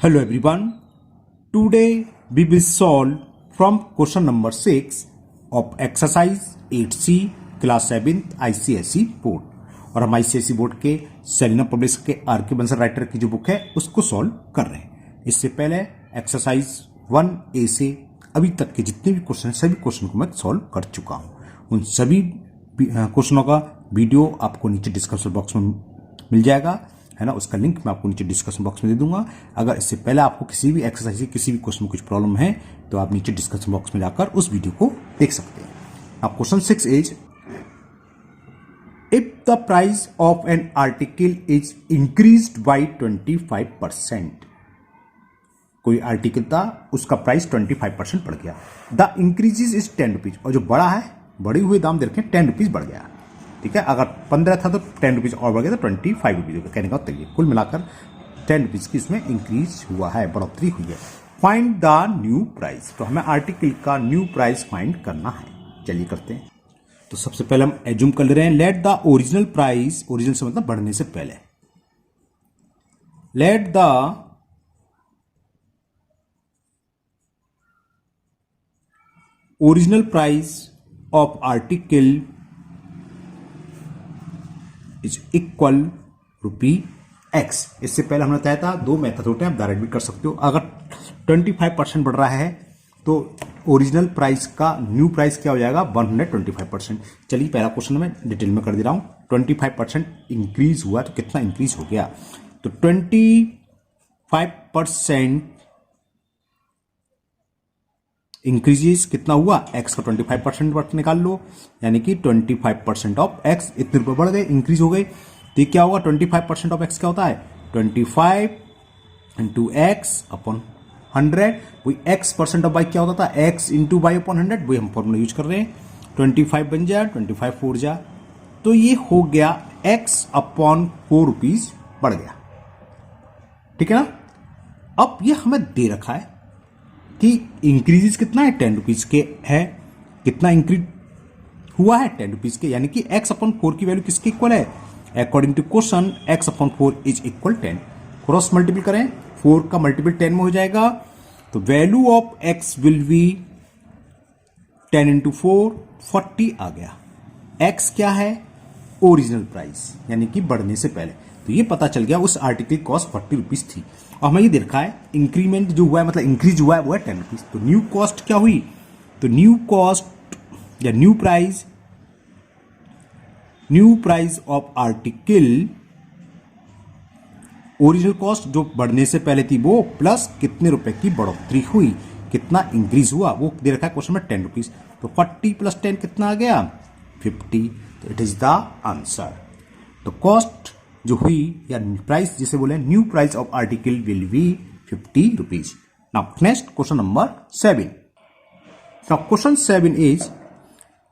Hello everyone. Today we will solve from question number 6 of exercise 8C class 7th ICSE board. और हम ICSE board के Selina publish के R K. Bansal writer की जो book है उसको सॉल्व कर रहे हैं। इससे पहले एक्सरसाइज 1A से अभी तक के जितने भी क्वेश्चन सभी क्वेश्चन को मैं सॉल्व कर चुका हूँ। उन सभी क्वेश्चनों का वीडियो आपको नीचे डिस्क्रिप्शन बॉक्स में मिल जाएगा, है ना। उसका लिंक मैं आपको नीचे डिस्क्रिप्शन बॉक्स में दे दूंगा। अगर इससे पहले आपको किसी भी एक्सरसाइज किसी भी क्वेश्चन में कुछ प्रॉब्लम है तो आप नीचे डिस्क्रिप्शन बॉक्स में जाकर उस वीडियो को देख सकते हैं। अब question 6 is if the price of an article is increased by 25%। कोई आर्टिकल था उसका प्राइस 25% बढ़ गया। द इंक्रीजेज इज 10 रुपीज, और जो बड़ा है बढ़े हुए दाम देखें 10 रुपीज बढ़ गया। ठीक है, अगर 15 था तो 10 रुपीज और बढ़ गया तो 25 रुपीज हो गया। कहने का मतलब ये कुल मिलाकर 10 रुपीज की इसमें इंक्रीज हुआ है, बढ़ोतरी हुई है। फाइंड द न्यू प्राइस, तो हमें आर्टिकल का न्यू प्राइस फाइंड करना है। चलिए करते हैं। तो सबसे पहले हम एज्यूम कर ले रहे हैं late the original price, original से मतलब बढ़ने से पहले, late the original price of article is equal rupee x. इससे पहले हमने बताया था दो मेथड होते हैं, आप डायरेक्ट भी कर सकते हो। अगर 25% बढ़ रहा है तो ओरिजिनल प्राइस का न्यू प्राइस क्या हो जाएगा 125%। चलिए पहला क्वेश्चन मैं डिटेल में कर दे रहा हूं। 25% इंक्रीज हुआ तो कितना इंक्रीज हो गया, तो 25% इंक्रीजेस कितना हुआ, एक्स का 25% निकाल लो, यानी कि 25% ऑफ एक्स इतने रुपए बढ़ गए, इंक्रीज हो गए। तो क्या होगा 25% ऑफ एक्स क्या होता है 25 इंटू एक्स अपॉन 100। वही एक्स परसेंट ऑफ वाई क्या होता था एक्स इंटू वाई अपॉन 100, वही हम फॉर्मूला यूज कर रहे हैं। 25 बन जाए 25 4 जा, तो ये हो गया एक्स अपॉन 4 रुपीज बढ़ गया। ठीक है ना। अब ये हमें दे रखा है कि इंक्रीजेस कितना है 10 रुपीज के है, कितना इंक्रीज हुआ है 10 रुपीज के, यानी कि x अपॉन 4 की वैल्यू किसके इक्वल है, according to question x upon 4 is equal 10। Cross multiple करें, 4 का मल्टीपल 10 में हो जाएगा, तो value of x will be 10 into 4 40 आ गया। x क्या है ओरिजिनल प्राइस, यानी कि बढ़ने से पहले। तो ये पता चल गया उस आर्टिकल कॉस्ट 40 रुपीज थी, और हमें ये देखा है इंक्रीमेंट जो हुआ है मतलब इंक्रीज हुआ है वो है 10 रुपीज। तो न्यू कॉस्ट क्या हुई, तो न्यू कॉस्ट या new price of article, original cost जो बढ़ने से पहले थी वो प्लस कितने रुपए की बढ़ोतरी हुई, कितना इंक्रीज हुआ, वो दे रखा है क्वेश्चन में 10 रुपीज। तो 40 प्लस 10 कितना आ गया 50। तो इट इज द आंसर। तो कॉस्ट जो हुई या प्राइस जिसे बोले new price of article will be 50 rupees. Now next question number 7। Now question 7 is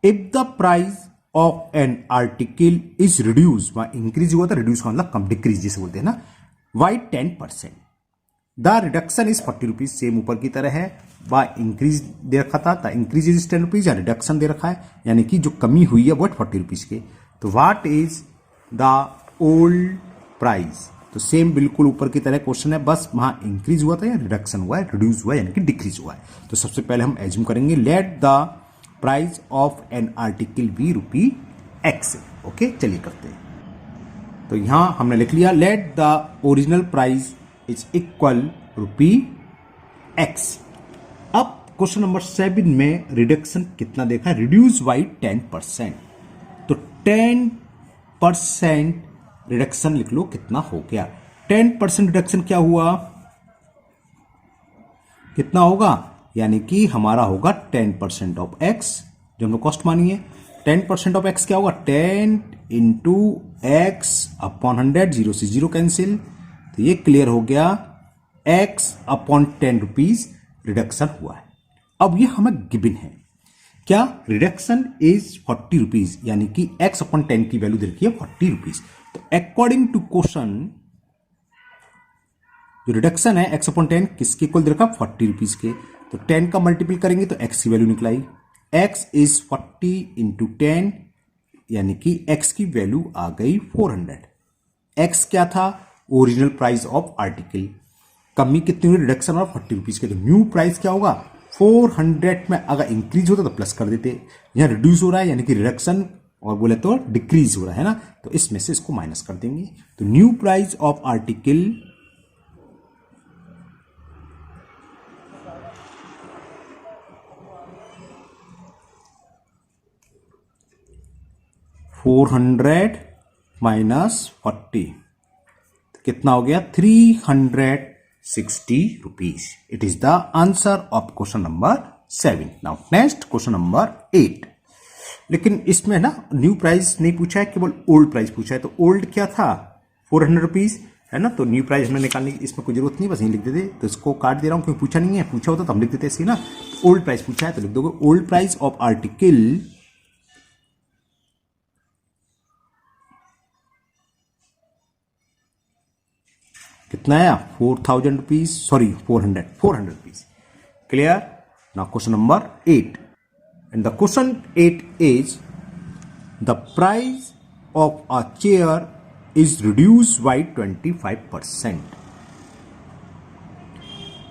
if the price of an article is reduce, वहां इंक्रीज हुआ था, रिड्यूस का मतलब कम, डिक्रीज जिसे बोलते हैं ना, by 10%। The reduction is 40 rupees, same ऊपर की तरह है। बाय इंक्रीज दे रखा था इंक्रीज इज 10 रुपीज, या रिडक्शन दे रखा है यानी कि जो कमी हुई है वो 40 रुपीज के। तो what is the old price, तो सेम बिल्कुल ऊपर की तरह क्वेश्चन है, बस वहां इंक्रीज हुआ था या रिडक्शन हुआ है, रिड्यूस हुआ है यानी कि डिक्रीज हुआ है। तो सबसे पहले हम एज्यूम करेंगे let the price of an article be rupee X. Okay चलिए करते हैं। तो यहां हमने लिख लिया let the original price is equal rupee X. अब क्वेश्चन नंबर 7 में रिडक्शन कितना देखा, रिड्यूस बाई 10%। तो 10% रिडक्शन लिख लो कितना हो गया। 10% रिडक्शन क्या हुआ, कितना होगा, यानी कि हमारा होगा 10% ऑफ एक्स जो हमने कॉस्ट मानी है। 10% ऑफ एक्स क्या होगा 10 इंटू एक्स अपॉन 100, 0 से 0 कैंसिल, तो ये क्लियर हो गया एक्स अपॉन 10 रुपीज रिडक्शन हुआ है। अब ये हमें गिवन है क्या, रिडक्शन इज 40 रुपीज, यानी कि एक्स अपॉन 10 की वैल्यू दे रखी है 40 रुपीज। तो अकॉर्डिंग टू क्वेश्चन जो रिडक्शन है एक्स अपॉन 10 किसके इक्वल दे रखा 40 रुपीज के। तो 10 का मल्टीपल करेंगे तो एक्स की वैल्यू निकलाई, एक्स इज 40 इंटू 10, यानी कि एक्स की वैल्यू आ गई 400। एक्स क्या था ओरिजिनल प्राइस ऑफ आर्टिकल, कमी कितनी हुई, रिडक्शन और 40 रुपीज के। तो न्यू प्राइस क्या होगा, 400 में अगर इंक्रीज होता तो प्लस कर देते, यहाँ रिड्यूस हो रहा है यानी कि रिडक्शन, और बोले तो डिक्रीज हो रहा है ना, तो इसमें से इसको माइनस कर देंगे। तो new price of article $400 minus 40 कितना हो गया, 360 rupees. It is the answer of question number 7। Now next question number 8। लेकिन इसमें ना न्यू प्राइस नहीं पूछा है, केवल ओल्ड प्राइस पूछा है। तो ओल्ड क्या था, 400 रुपीज है ना, तो न्यू प्राइस हमें निकालने की इसमें कोई जरूरत नहीं, बस यही लिख देते। तो इसको काट दे रहा हूं क्योंकि पूछा नहीं है, पूछा होता तो हम लिख देते ऐसे ना। ओल्ड प्राइस पूछा है तो लिख दोगे ओल्ड प्राइस ऑफ आर्टिकल कितना आया, 4000 rupees, sorry 400 rupees. Clear. Now question number 8 and the question 8 is the price of a chair is reduced by 25%.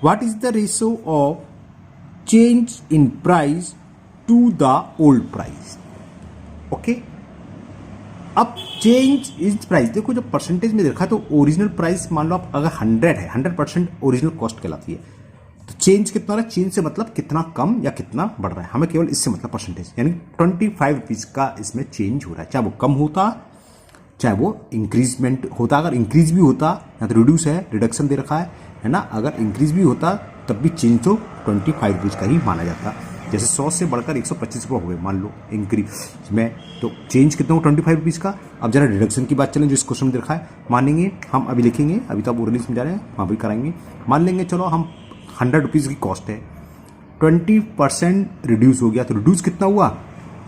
What is the ratio of change in price to the old price? Okay. अब change in price देखो, जब percentage में देखा तो original price मान लो आप अगर 100 है, 100% ओरिजिनल कॉस्ट कहलाती है। तो चेंज कितना रहा है, चेंज से मतलब कितना कम या कितना बढ़ रहा है, हमें केवल इससे मतलब परसेंटेज, यानी 25 रुपीज का इसमें चेंज हो रहा है। चाहे वो कम होता चाहे वो इंक्रीजमेंट होता, अगर इंक्रीज भी होता या तो रिड्यूस है, रिडक्शन दे रखा है ना, अगर इंक्रीज भी होता तब भी चेंज तो 25 रुपीज का ही माना जाता। जैसे 100 से बढ़कर 125 रुपये हो गए मान लो इंक्रीज में, तो चेंज कितना हो 25 रुपीज़ का। अब जरा रिडक्शन की बात चलें, जो इस क्वेश्चन में रखा है, मानेंगे हम अभी लिखेंगे, अभी तो आप ओरली समझा रहे हैं, वहाँ भी कराएंगे। मान लेंगे चलो हम 100 रुपीज़ की कॉस्ट है, 20% रिड्यूस हो गया, तो रिड्यूस कितना हुआ,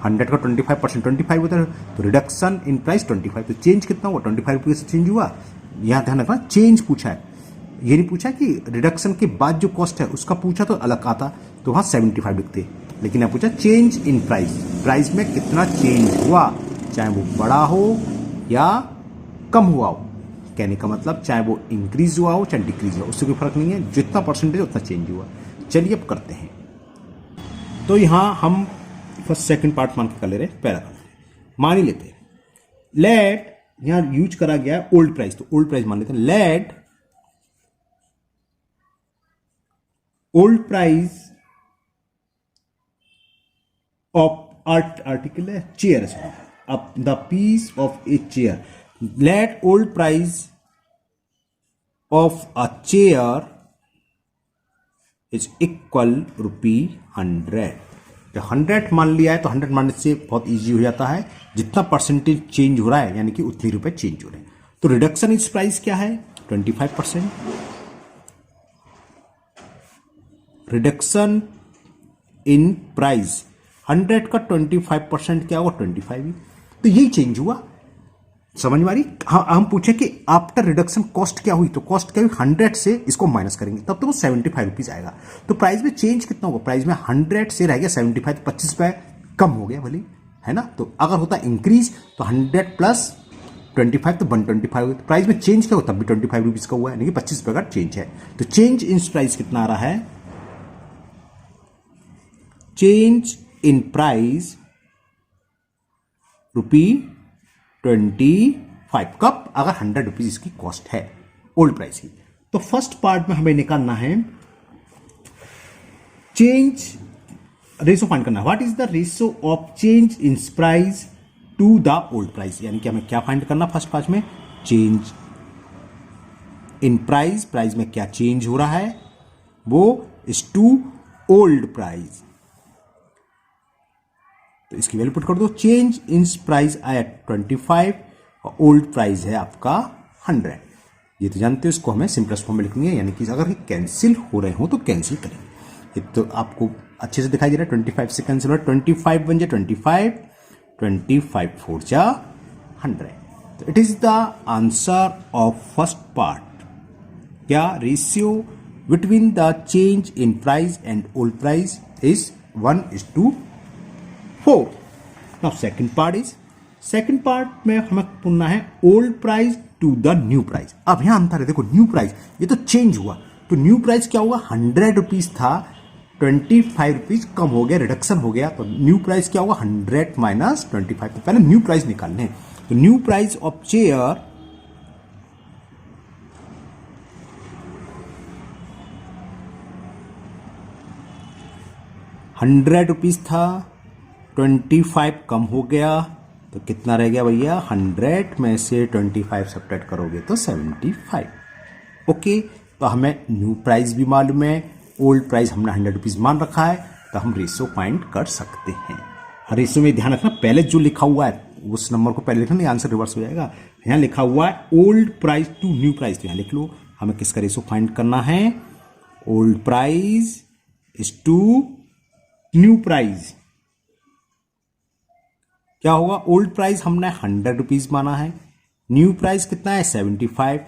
100 का 25%, 25 होता है, तो रिडक्शन इन प्राइस 25, तो चेंज कितना हुआ, 25 रुपये से चेंज हुआ। यहाँ ध्यान रखना चेंज पूछा है, ये नहीं पूछा कि रिडक्शन के बाद जो कॉस्ट है उसका पूछा तो अलग आता, तो वहाँ 75 लिखते, लेकिन यहाँ पूछा चेंज इन प्राइस, प्राइस में कितना चेंज हुआ, चाहे वो बड़ा हो या कम हुआ हो। कहने का मतलब चाहे वो इंक्रीज हुआ हो चाहे डिक्रीज हुआ, उससे कोई फर्क नहीं है, जितना परसेंटेज उतना चेंज हुआ। चलिए अब करते हैं। तो यहाँ हम फर्स्ट सेकंड पार्ट मान के कर ले रहे हैं, पहला मान ही लेते हैं। लेट, यहां यूज करा गया है ओल्ड प्राइस, तो ओल्ड प्राइस मान लेते हैं। Let old price of article है चेयर, अब the piece of a chair, let old price of a chair is equal ₹100। 100 मान लिया है तो 100 मानने से बहुत इजी हो जाता है, जितना परसेंटेज चेंज हो रहा है यानी कि उतने रुपए चेंज हो रहे हैं। तो रिडक्शन इस प्राइस क्या है, 25%। रिडक्शन इन प्राइस 100 का 25% क्या होगा, 25 ही, तो यही चेंज हुआ। समझ में आ रही। हम पूछे कि आफ्टर रिडक्शन कॉस्ट क्या हुई, तो कॉस्ट क्या हुई, 100 से इसको माइनस करेंगे तब तो वो 75 रुपीज आएगा। तो प्राइस में चेंज कितना होगा, प्राइस में 100 से रह गया 75, तो 25 रुपए कम हो गया भले, है ना। तो अगर होता इंक्रीज तो 100 प्लस 25 तो 125 हो गया। तो प्राइस में चेंज क्या हुआ, तब भी 25 रुपीज का हुआ है, यानी कि 25 रुपए का चेंज है। तो चेंज इन प्राइस कितना आ रहा है, चेंज इन प्राइस ₹25, कब, अगर 100 रुपीज इसकी कॉस्ट है ओल्ड प्राइस की। तो फर्स्ट पार्ट में हमें निकालना है चेंज रेशो फाइंड करना है। What is the ratio of change in price to the old price, यानी कि हमें क्या फाइंड करना फर्स्ट पार्ट में, चेंज इन प्राइस, प्राइस में क्या चेंज हो रहा है वो इज टू ओल्ड प्राइस। तो इसकी वैल्यू पुट कर दो, चेंज इन प्राइस आया 25 और ओल्ड प्राइस है आपका 100। ये तो जानते हो, इसको हमें सिंपलेस्ट फॉर्म में लिखेंगे, यानी कि अगर कैंसिल हो रहे हो तो कैंसिल करेंगे। ये तो आपको अच्छे से दिखाई दे रहा है, 25 से कैंसिल हो रहा है, 25 बन जाए 25, 25 4 जा 100। तो it is the answer of first part. क्या, ratio between the change in price and old price is 1:4। Now second part is, second part में हमें पूछना है old price to the new price. अब यहां अंतर है, देखो न्यू प्राइस ये तो चेंज हुआ, तो न्यू प्राइस क्या होगा, 100 रुपीज था, 25 रुपीज कम हो गया, रिडक्शन हो गया, तो न्यू प्राइस क्या होगा, 100 माइनस 25। तो पहले न्यू प्राइस निकालने हैं। तो new price of chair 100 rupees था, 25 कम हो गया, तो कितना रह गया भैया, 100 में से 25 सब्ट्रैक्ट करोगे तो 75। ओके, तो हमें न्यू प्राइस भी मालूम है, ओल्ड प्राइस हमने 100 रुपीज मान रखा है, तो हम रेशो फाइंड कर सकते हैं। रेशो में ध्यान रखना, पहले जो लिखा हुआ है उस नंबर को पहले लिखना, नहीं आंसर रिवर्स हो जाएगा। यहाँ लिखा हुआ है old price to new price, तो यहाँ लिख लो। हमें किसका रेशो फाइंड करना है, old price is to new price. क्या होगा, ओल्ड प्राइस हमने 100 रुपीज माना है, न्यू प्राइस कितना है 75,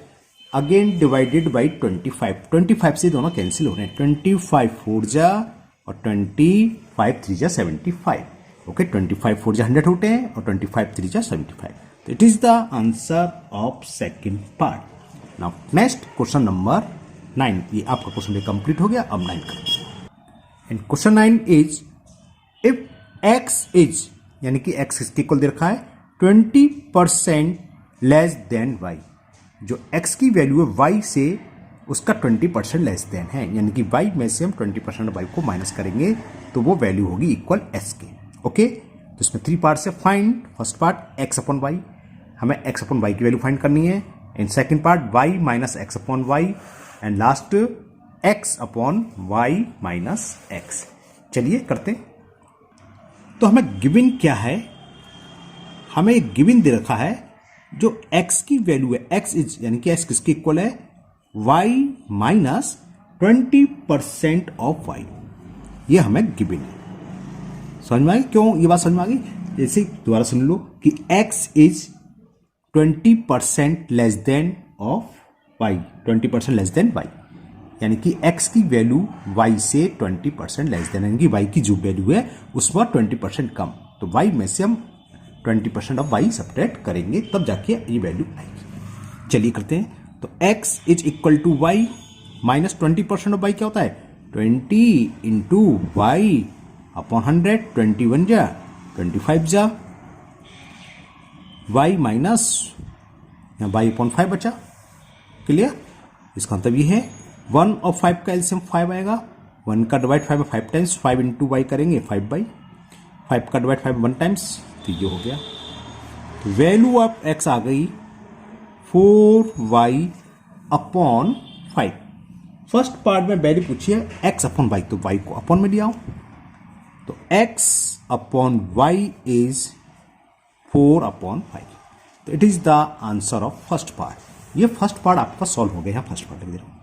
अगेन डिवाइडेड बाई 25। 25 से दोनों कैंसिल हो रहे हैं, 25 4 जा और 25 3 जा 75। ओके, 25 4 जा 100 होते हैं और 25 3 जा 75। तो it is the answer of second part. Now next question number 9। ये आपका क्वेश्चन भी कंप्लीट हो गया, अब 9 करते हैं। And question 9 is if x is, यानी कि x किसके इक्वल दे रखा है, 20% लेस देन y। जो x की वैल्यू है y से उसका 20% लेस देन है, यानी कि y में से हम 20% y को माइनस करेंगे तो वो वैल्यू होगी इक्वल s के। ओके, तो इसमें 3 पार्ट से find, first part x upon y, हमें x अपॉन y की वैल्यू फाइंड करनी है, and second part y minus x upon y, and last x upon y minus x। चलिए करते हैं। तो हमें गिवन क्या है, हमें एक गिवन दे रखा है, जो x की वैल्यू है, x इज यानी कि x किसके इक्वल है, y माइनस 20% ऑफ y। ये हमें गिवन है। समझ में आ गई, क्यों ये बात समझ में आ गई? जैसे दोबारा सुन लो कि x is 20% less than of y, 20% less than y, यानी कि x की वैल्यू y से 20% लेस देन, यानी कि y की जो वैल्यू है उस पर 20% कम, तो y में से हम 20% ऑफ y सब्ट्रैक्ट करेंगे, तब जाके ये वैल्यू आएगी। चलिए करते हैं। तो x is equal to y minus 20% of y क्या होता है, 20 इंटू वाई अपॉन 100, 21 जा 25 जा, y माइनस y अपॉन 5 बचा। क्लियर? इसका मतलब ये है 1 और 5 का एलसीएम 5 आएगा, 1 का डिवाइड 5 5 टाइम्स, 5 इंटू वाई करेंगे 5 बाई 5 का डिवाइड 5 1 टाइम्स, तो ये हो गया। तो वैल्यू ऑफ x आ गई 4y अपॉन 5। फर्स्ट पार्ट में वैल्यू पूछी है x अपॉन y, तो y को अपॉन में लिया हूं, तो x upon y is 4 upon 5। तो it is the answer of first part. ये फर्स्ट पार्ट आपका सॉल्व हो गया, यहां फर्स्ट पार्ट लिख दे रहा हूं।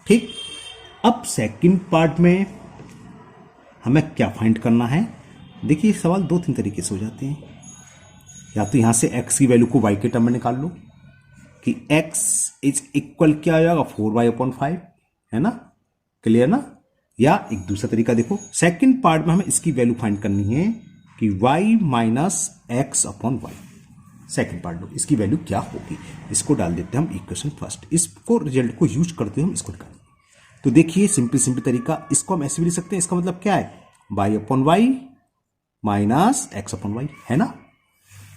ठीक, अब सेकंड पार्ट में हमें क्या फाइंड करना है। देखिए सवाल 2-3 तरीके से हो जाते हैं, या तो यहां से x की वैल्यू को y के टर्म में निकाल लो कि x इज इक्वल क्या आ जाएगा 4y अपॉन 5, है ना, क्लियर ना। या एक दूसरा तरीका देखो, सेकंड पार्ट में हमें इसकी वैल्यू फाइंड करनी है कि y minus x upon y. Second part लो, इसकी वैल्यू क्या होगी, इसको डाल देते हैं हम इक्वेशन फर्स्ट, इसको रिजल्ट को यूज करते हुए हम इसको निकालेंगे। तो देखिए सिंपल तरीका, इसको हम ऐसे भी लिख सकते हैं, इसका मतलब क्या है, y upon Y minus x upon Y, है ना।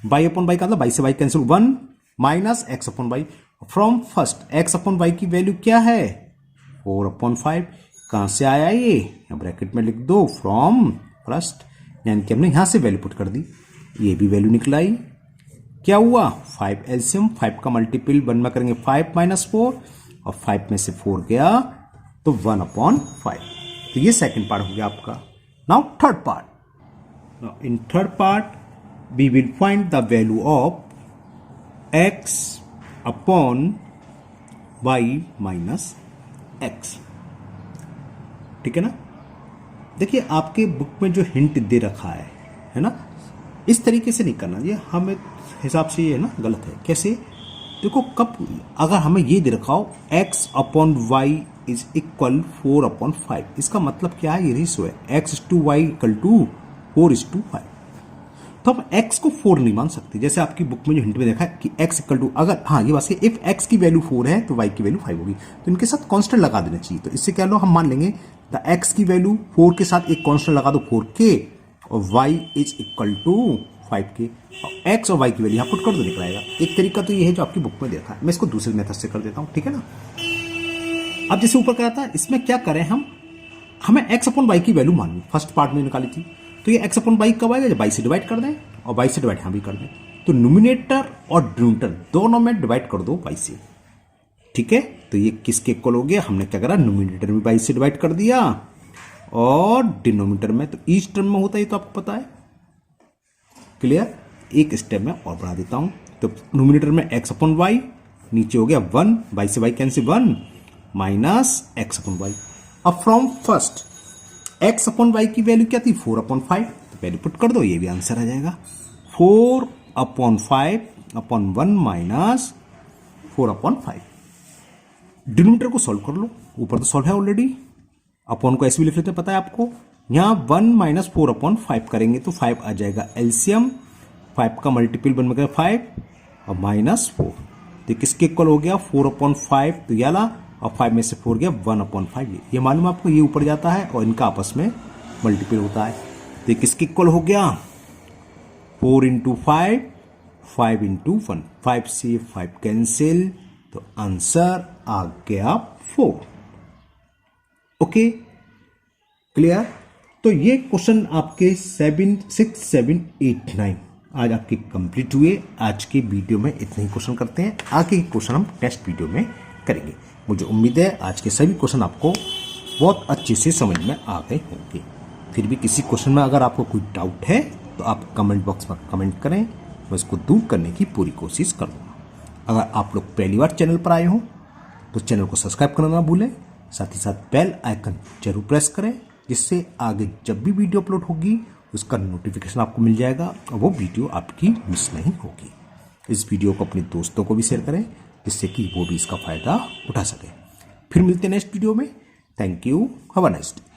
y अपॉन वाई का मतलब y से y cancel, 1 minus x upon Y, from first x upon Y की वैल्यू क्या है 4 अपॉन 5। कहां से आया ये, ब्रैकेट में लिख दो फ्रॉम फर्स्ट, यानी कि हमने यहां से वैल्यू पुट कर दी, ये भी वैल्यू निकल आई। क्या हुआ 5 एलसीएम, 5 का मल्टीपल 1 में करेंगे 5 माइनस 4, और 5 में से 4 गया तो 1 अपॉन 5। तो ये सेकंड पार्ट हो गया आपका। Now third part, in third part we will find the value of x upon y minus X. ठीक है ना। देखिए आपके बुक में जो हिंट दे रखा है ना, इस तरीके से नहीं करना, ये हमें हिसाब से ये है ना गलत है। कैसे, देखो कब अगर हमें ये दे रखा हो x upon Y is equal 4 upon 5, इसका मतलब क्या है, ये रेशियो है x to Y equal to 4 is to 5। तो हम x को 4 नहीं मान सकते। जैसे आपकी बुक में जो हिंट में देखा है कि x इक्वल टू, अगर हाँ ये बात है, इफ x की वैल्यू 4 है तो y की वैल्यू 5 होगी, तो इनके साथ कांस्टेंट लगा देना चाहिए। तो इससे क्या लो, हम मान लेंगे द x की वैल्यू 4 के साथ एक कांस्टेंट लगा दो 4k, और y is equal to 5k, और x और y की वैल्यू यहाँ पुट कर दो, निकल आएगा। एक तरीका तो ये है जो आपकी बुक में देखा है, मैं इसको दूसरे मेथड से कर देता हूँ, ठीक है ना। अब जैसे ऊपर कहा था, इसमें क्या करें हम, हमें x अपॉन y की वैल्यू माननी, फर्स्ट पार्ट में निकाली थी। तो ये x अपॉन y कब आएगा, जब y से डिवाइड कर दें, और y से डिवाइड यहां भी कर दें। तो न्यूमिनेटर और डिनोमिनेटर दोनों में डिवाइड कर दो y से, ठीक है। तो ये किसके इक्वल हो गया, हमने क्या करा, न्यूमिनेटर में y से डिवाइड कर दिया, और डिनोमिनेटर में तो ईच टर्म में होता है, तो आपको पता है, क्लियर। एक स्टेप में और बढ़ा देता हूं, तो न्यूमिनेटर में x अपॉन y, नीचे हो गया 1, y से y cancel 1 minus x upon y। अब from first x upon y की वैल्यू क्या थी, 4 अपॉन 5, तो वैल्यू पुट कर दो, ये भी आंसर आ जाएगा। 4 upon 5 upon 1 minus 4 upon 5। Denominator को सॉल्व कर लो, ऊपर तो सॉल्व है ऑलरेडी, अपॉन को ऐसे भी लिख लेते हैं, पता है आपको। यहां 1 माइनस 4 अपॉन 5 करेंगे तो 5 आ जाएगा एलसीएम, 5 का मल्टीपल बन गया 5 और माइनस 4, तो किसके इक्वल हो गया, 4 अपॉन 5, तो ये ला, और 5 में से 4 गया 1 अपॉन 5, ये मालूम आपको, ये ऊपर जाता है और इनका आपस में मल्टीपल होता है। तो ये किसके इक्वल हो गया, 4 इंटू 5, 5 इंटू 1, 5 से 5 कैंसिल, तो आंसर आ गया 4। Okay, clear. तो ये क्वेश्चन आपके 7, 6, 7, 8, 9 आज आपके कंप्लीट हुए। आज के वीडियो में इतने ही क्वेश्चन करते हैं, आगे के क्वेश्चन हम टेस्ट वीडियो में करेंगे। मुझे उम्मीद है आज के सभी क्वेश्चन आपको बहुत अच्छे से समझ में आ गए होंगे। फिर भी किसी क्वेश्चन में अगर आपको कोई डाउट है तो आप कमेंट बॉक्स में कमेंट करें, मैं इसको दूर करने की पूरी कोशिश करूँगा। अगर आप लोग पहली बार चैनल पर आए हो तो चैनल को सब्सक्राइब करना ना भूलें, साथ ही साथ बेल आइकन जरूर प्रेस करें, जिससे आगे जब भी वीडियो अपलोड होगी उसका नोटिफिकेशन आपको मिल जाएगा और वो वीडियो आपकी मिस नहीं होगी। इस वीडियो को अपने दोस्तों को भी शेयर करें, जिससे कि वो भी इसका फायदा उठा सके। फिर मिलते हैं नेक्स्ट वीडियो में। Thank you, have a nice day.